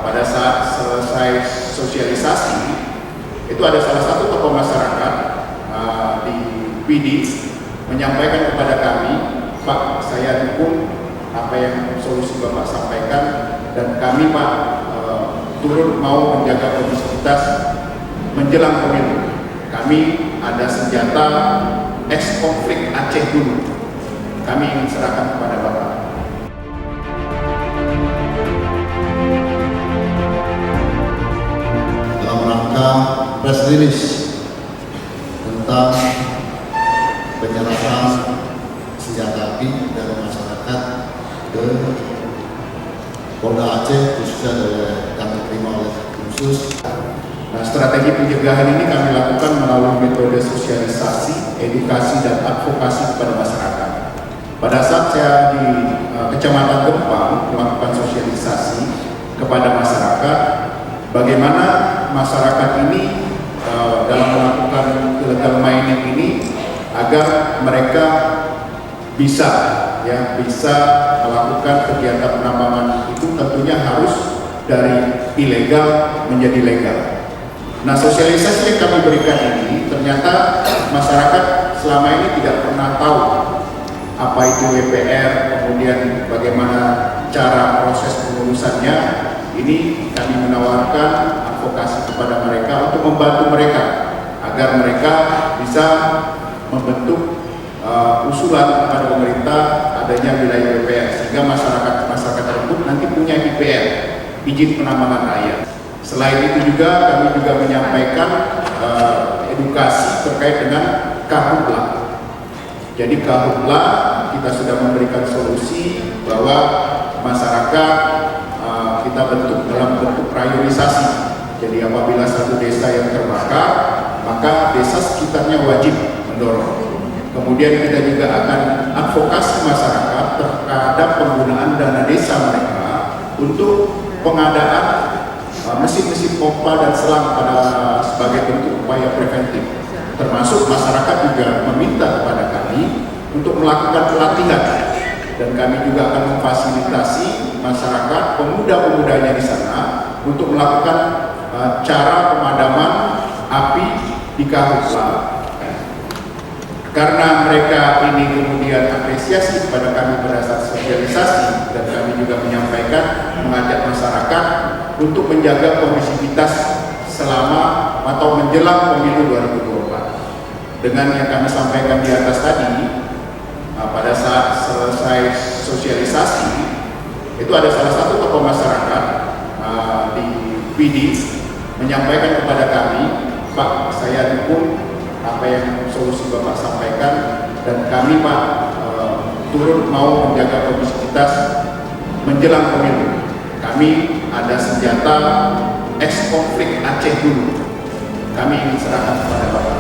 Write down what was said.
pada saat selesai sosialisasi itu ada salah satu tokoh masyarakat di PD menyampaikan kepada kami, Pak, saya dukung apa yang solusi Bapak sampaikan dan kami Pak turut mau menjaga kondusivitas menjelang pemilu. Kami ada senjata ex-konflik Aceh dulu. Kami ingin serahkan kepada Bapak. Dalam rangka press release tentang penyerahan senjata api dari masyarakat ke Polda Aceh, khususnya kami terima oleh khusus. Nah, strategi pencegahan ini kami lakukan melalui metode sosialisasi, edukasi, dan advokasi kepada masyarakat. Pada saat saya di Kecamatan Gempang melakukan sosialisasi kepada masyarakat, bagaimana masyarakat ini dalam melakukan illegal mining ini agar mereka bisa melakukan kegiatan penambangan itu tentunya harus dari ilegal menjadi legal. Nah, sosialisasi yang kami berikan ini ternyata masyarakat selama ini tidak pernah tahu apa itu WPR, kemudian bagaimana cara proses pengurusannya. Ini kami menawarkan advokasi kepada mereka untuk membantu mereka agar mereka bisa membentuk usulan kepada pemerintah adanya wilayah WPR sehingga masyarakat tersebut nanti punya IPR, izin penambangan rakyat. Selain itu juga kami juga menyampaikan edukasi terkait dengan Karhutla. Jadi Karhutla kita sudah memberikan solusi bahwa masyarakat kita bentuk dalam bentuk priorisasi. Jadi apabila satu desa yang terbakar, maka desa sekitarnya wajib mendorong. Kemudian kita juga akan advokasi masyarakat terhadap penggunaan dana desa mereka untuk pengadaan mesin-mesin pompa dan selang sebagai bentuk upaya preventif. Termasuk masyarakat juga meminta kepada kami untuk melakukan pelatihan dan kami juga akan memfasilitasi masyarakat, pemuda-pemudanya di sana untuk melakukan cara pemadaman api di Karhutla. Karena mereka ini kemudian apresiasi kepada kami pada saat sosialisasi dan kami juga menyampaikan mengajak masyarakat untuk menjaga kondusivitas selama atau menjelang pemilu 2024. Dengan yang kami sampaikan di atas tadi, pada saat selesai sosialisasi itu ada salah satu tokoh masyarakat di PD menyampaikan kepada kami, Pak, saya dukung apa yang solusi Bapak sampaikan dan kami Pak turut mau menjaga kondusivitas menjelang pemilu. Kami ada senjata ex-konflik Aceh dulu. Kami ingin serahkan kepada Bapak.